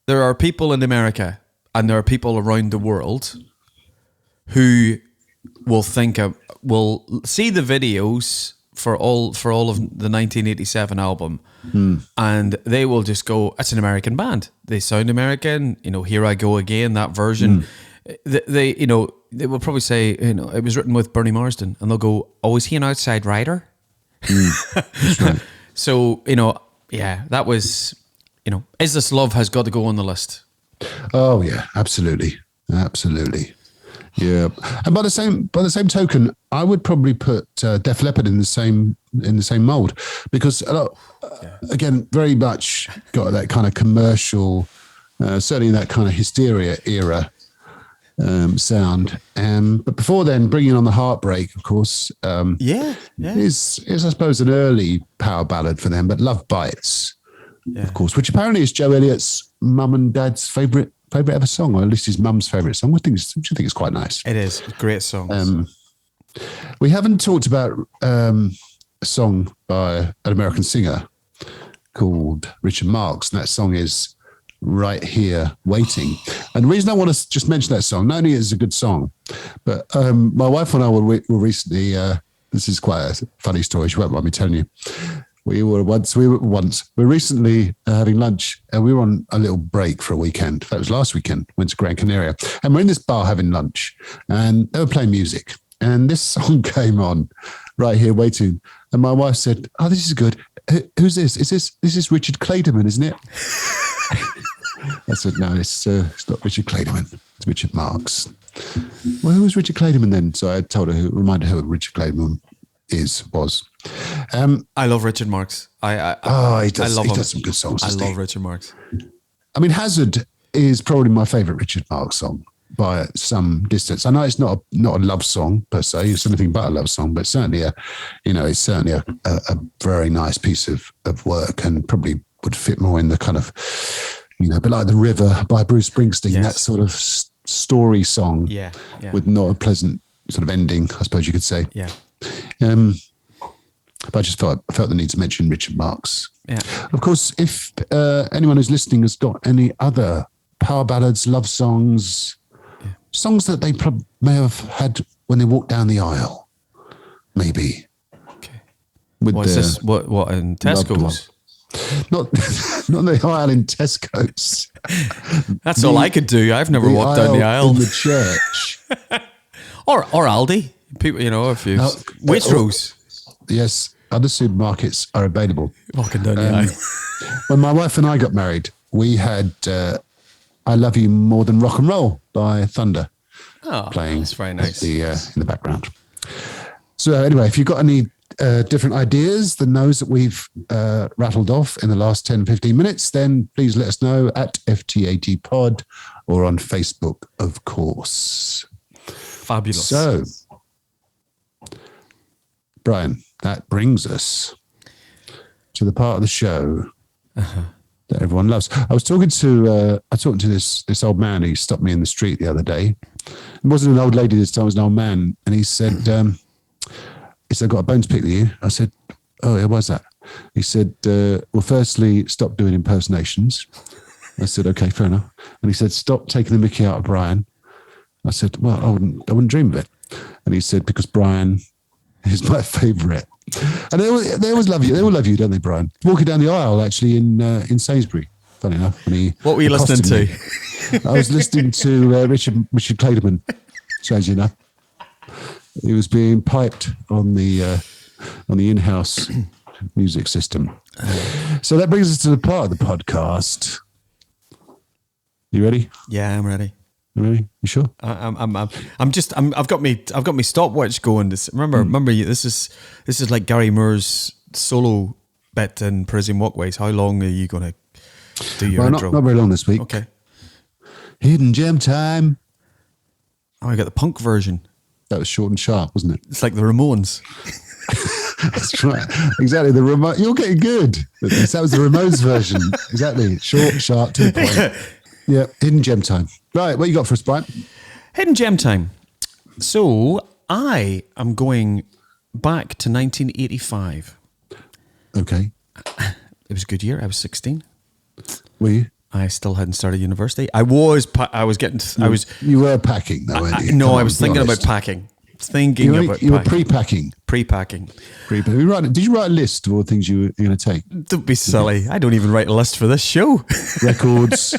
there are people in America and there are people around the world who will will see the videos for all of the 1987 album, and they will just go, "It's an American band. They sound American. Here I Go Again." That version, they will probably say, it was written with Bernie Marsden, and they'll go, "Oh, is he an outside writer?" That's right. So that was, Is This Love has got to go on the list. Oh yeah, absolutely. Yeah, and by the same token, I would probably put Def Leppard in the same mold, because again, very much got that kind of commercial, certainly that kind of Hysteria era sound. But before then, bringing on the Heartbreak, of course, is I suppose an early power ballad for them. But Love Bites, of course, which apparently is Joe Elliott's mum and dad's favourite ever song, or at least his mum's favourite song. I think it's quite nice. It is a great song. We haven't talked about a song by an American singer called Richard Marx, and that song is Right Here Waiting. And the reason I want to just mention that song, not only is it a good song, but my wife and I were recently, this is quite a funny story, she won't mind me telling you. We were recently having lunch, and we were on a little break for a weekend. That was last weekend. Went to Gran Canaria, and we're in this bar having lunch, and they were playing music. and this song came on right here waiting. And my wife said, "Oh, this is good. Who's this? This is Richard Clayderman, isn't it?" I said, "No, it's not Richard Clayderman. It's Richard Marx." "Well, who was Richard Clayderman then?" So I told her, reminded her who Richard Clayderman was. I love Richard Marx. He does some good songs. I love Richard Marx. I mean, Hazard is probably my favourite Richard Marx song by some distance. I know it's not a love song per se; it's anything but a love song. But certainly, it's certainly a very nice piece of work, and probably would fit more in the kind of, but like The River by Bruce Springsteen, that sort of story song, with not a pleasant sort of ending, I suppose you could say. Yeah. But I just felt the need to mention Richard Marx. Yeah. Of course, if anyone who's listening has got any other power ballads, love songs, songs that they may have had when they walked down the aisle, maybe. Okay. What is this? What in Tesco's? Not the aisle in Tesco's. That's all I could do. I've never walked down the aisle in the church, or Aldi. People, if you Waitrose. Yes, other supermarkets are available. Walking down the aisle. When my wife and I got married, we had "I Love You More Than Rock and Roll" by Thunder playing. That's very nice. In the background. So anyway, if you've got any different ideas than those that we've rattled off in the last 10, 15 minutes, then please let us know at FTAT Pod or on Facebook, of course. Fabulous. So, Brian, that brings us to the part of the show that everyone loves. I was talking to this old man who stopped me in the street the other day. It wasn't an old lady this time; it was an old man, and he said, "I've got a bone to pick with you." I said, "Oh, yeah, why's that?" He said, "Well, firstly, stop doing impersonations." I said, "Okay, fair enough." And he said, "Stop taking the mickey out of Brian." I said, "Well, I wouldn't dream of it." And he said, "Because Brian is my favourite." And they always love you. They all love you, don't they, Brian? Walking down the aisle, actually, in Sainsbury. Funny enough, what were you listening to? I was listening to Richard Clayderman. Strangely enough, he was being piped on the in-house music system. So that brings us to the part of the podcast. You ready? Yeah, I'm ready. Really? You sure? I've got my stopwatch going. Remember, this is like Gary Moore's solo bit in Prison Walkways. How long are you going to do your intro? Not very long this week. Okay. Hidden gem time. Oh, I got the punk version. That was short and sharp, wasn't it? It's like the Ramones. That's right. Exactly. The Ramones. You're getting good. That was the Ramones version. Exactly. Short, sharp, to the point. Yeah. Hidden gem time. Right. What you got for us, Brian? Hidden gem time. So I am going back to 1985. Okay. It was a good year. I was 16. Were you? I still hadn't started university. You were packing though, weren't you? No, I was thinking about packing. You were pre-packing. Pre-packing. Did you write a list of all the things you were going to take? Don't be silly. I don't even write a list for this show. Records,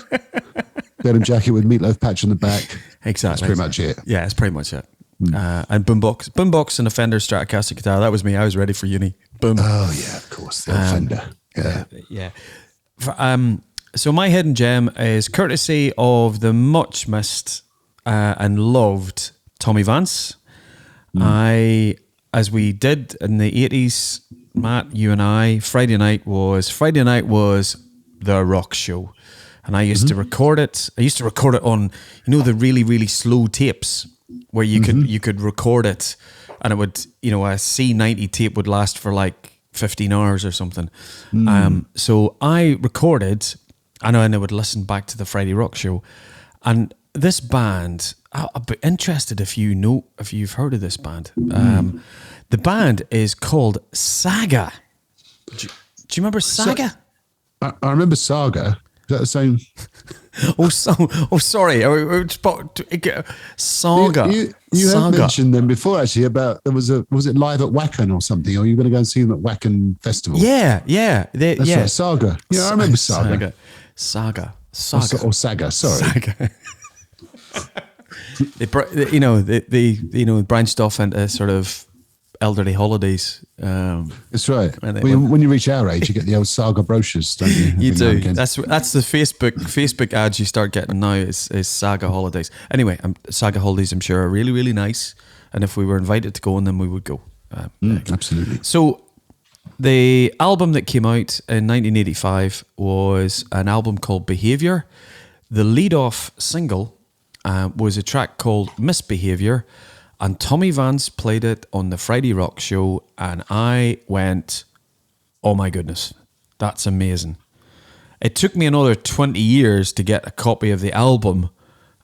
denim jacket with meatloaf patch on the back. Exactly. That's pretty much it. Yeah, it's pretty much it. And boombox and a Fender Stratocaster guitar. That was me. I was ready for uni. Boom. Oh yeah, of course. The Fender. Yeah. So my hidden gem is courtesy of the much missed and loved Tommy Vance. As we did in the 80s, Matt, you and I, Friday night was the rock show. And I used to record it. I used to record it on, the really, really slow tapes where you could record it and it would, a C90 tape would last for like 15 hours or something. So I recorded, and I would listen back to the Friday Rock Show. And this band, I'd be interested if you've heard of this band. The band is called Saga. Do you remember Saga? I remember Saga. Is that the same? Sorry. Saga. You have mentioned them before, actually, about was it live at Wacken or something, or you were going to go and see them at Wacken Festival? Yeah. That's right, Saga. Yeah, I remember Saga. Saga. Or Saga, sorry. Saga. they branched off into sort of elderly holidays. That's right. When you reach our age, you get the old Saga brochures, don't you? You do. That's the Facebook ads you start getting now is Saga holidays. Anyway, Saga holidays, I'm sure, are really, really nice. And if we were invited to go on them, we would go. Absolutely. So the album that came out in 1985 was an album called Behaviour. The lead-off single was a track called Misbehaviour, and Tommy Vance played it on the Friday Rock Show, and I went, oh my goodness, that's amazing. It took me another 20 years to get a copy of the album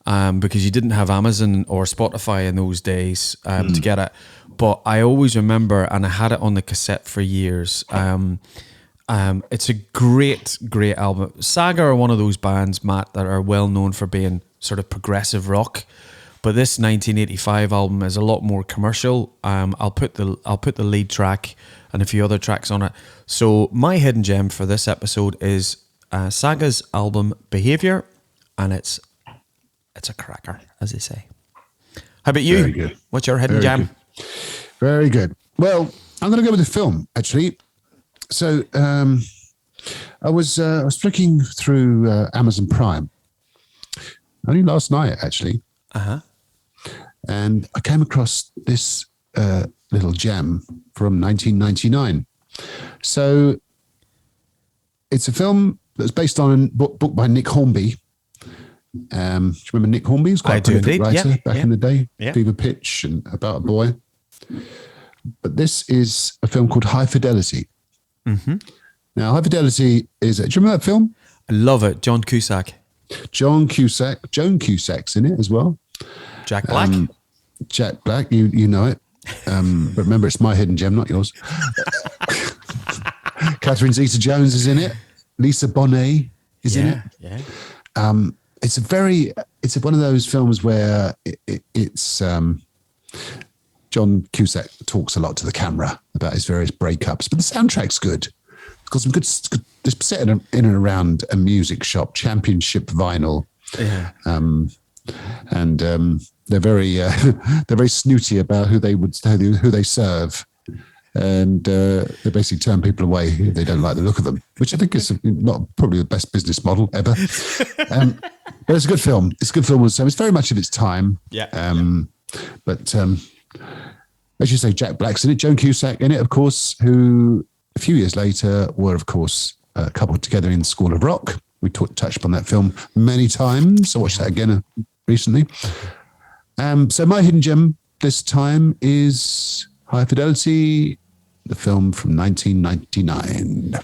because you didn't have Amazon or Spotify in those days to get it. But I always remember, and I had it on the cassette for years. It's a great, great album. Saga are one of those bands, Matt, that are well known for being sort of progressive rock. But this 1985 album is a lot more commercial. I'll put the lead track and a few other tracks on it. So my hidden gem for this episode is Saga's album Behaviour, and it's a cracker, as they say. How about you? Very good. What's your hidden gem? Good. Very good. Well, I'm going to go with a film, actually. So I was flicking through Amazon Prime only last night, actually. And I came across this little gem from 1999. So it's a film that's based on a book by Nick Hornby. Do you remember Nick Hornby? He was quite a prolific writer back in the day. Fever Pitch and About a Boy. But this is a film called High Fidelity. Mm-hmm. Now, High Fidelity is... do you remember that film? I love it. Joan Cusack's in it as well. Jack Black. Jack Black, you know it. But remember, it's my hidden gem, not yours. Catherine Zeta-Jones is in it. Lisa Bonet is in it. Yeah. It's one of those films where it's John Cusack talks a lot to the camera about his various breakups, but the soundtrack's good. It's got some good. It's set in and around a music shop, Championship Vinyl. Yeah. And they're very snooty about who they serve, and they basically turn people away if they don't like the look of them, which I think is not probably the best business model ever. But it's a good film. It's a good film. So it's very much of its time. Yeah. But as you say, Jack Black's in it, Joan Cusack in it, of course, who a few years later were, of course, coupled together in School of Rock. We touched upon that film many times. I watched that again recently. So my hidden gem this time is High Fidelity, the film from 1999.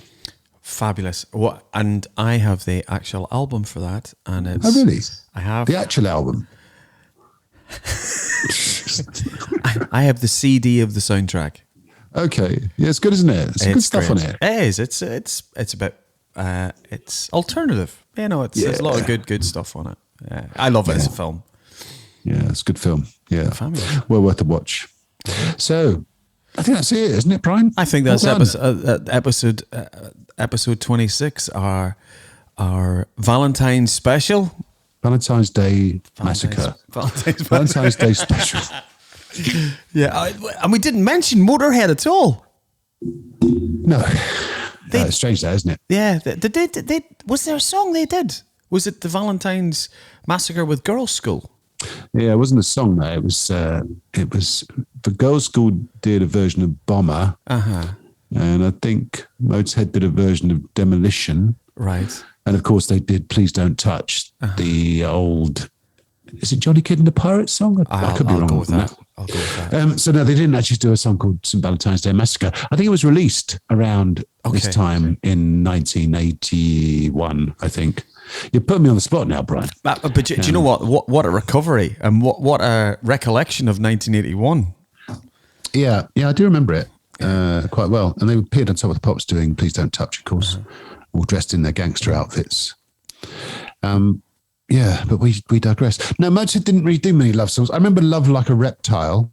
Fabulous. And I have the actual album for that. And it's... Oh, really? I have... The actual album? I have the CD of the soundtrack. Okay. Yeah, it's good, isn't it? It's good stuff on it. It is. It's a bit... it's alternative. You know, there's a lot of good stuff on it. Yeah. I love it as a film. Yeah, it's a good film. Yeah. Fabulous. Well worth a watch. So, I think that's it, isn't it, Brian? I think that's episode 26, our Valentine special. Valentine's Day Massacre. Valentine's Day special. Yeah, and we didn't mention Motorhead at all. No. It's strange that, isn't it? Yeah. They was there a song they did? Was it the Valentine's Massacre with Girls' School? Yeah, it wasn't a song though. It was the Girls' School did a version of Bomber. And I think Motorhead did a version of Demolition. Right. And of course they did Please Don't Touch, the old... Is it Johnny Kidd and the Pirates song? I could be wrong with that. I'll go with that. So no, they didn't actually do a song called St. Valentine's Day Massacre. I think it was released around this time in 1981, I think. You're putting me on the spot now, Brian. But do you know what a recovery and what a recollection of 1981. Yeah, I do remember it quite well. And they appeared on Top of the Pops doing Please Don't Touch, of course, all dressed in their gangster outfits. Yeah, but we digress. No, Motorhead didn't really do many love songs. I remember Love Like a Reptile,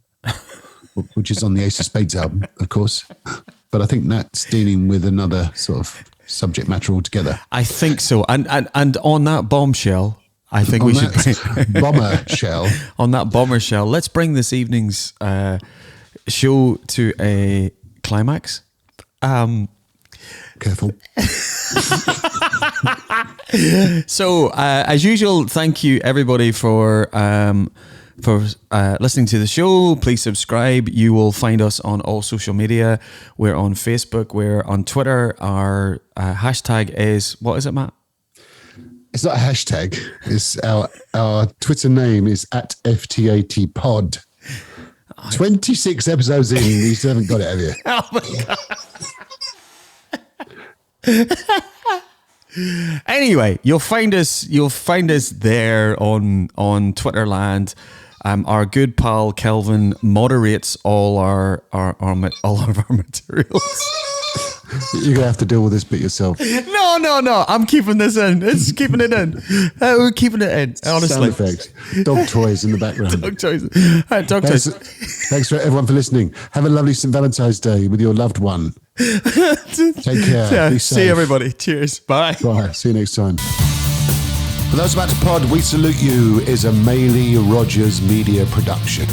which is on the Ace of Spades album, of course. But I think that's dealing with another sort of subject matter altogether. I think so. And on that bombshell, I think we should bomber shell. On that bomber shell, let's bring this evening's show to a climax. Careful. So, as usual, thank you everybody for listening to the show. Please subscribe. You will find us on all social media. We're on Facebook. We're on Twitter. Our hashtag is, what is it, Matt? It's not a hashtag. It's our Twitter name is @FTATpod. 26 episodes in, you still haven't got it, have you? Oh my God. Anyway, you'll find us there on Twitterland. Our good pal Kelvin moderates all of our materials. You're gonna have to deal with this bit yourself. No. I'm keeping this in. It's keeping it in. We're keeping it in. Honestly. Sound effects, dog toys in the background. Dog toys. Thanks for everyone for listeing. Have a lovely St. Valentine's Day with your loved one. Take care. Yeah, Be safe. see everybody. Cheers. Bye. Bye. See you next time. For those about to pod, We Salute You is a Maley Rogers media production.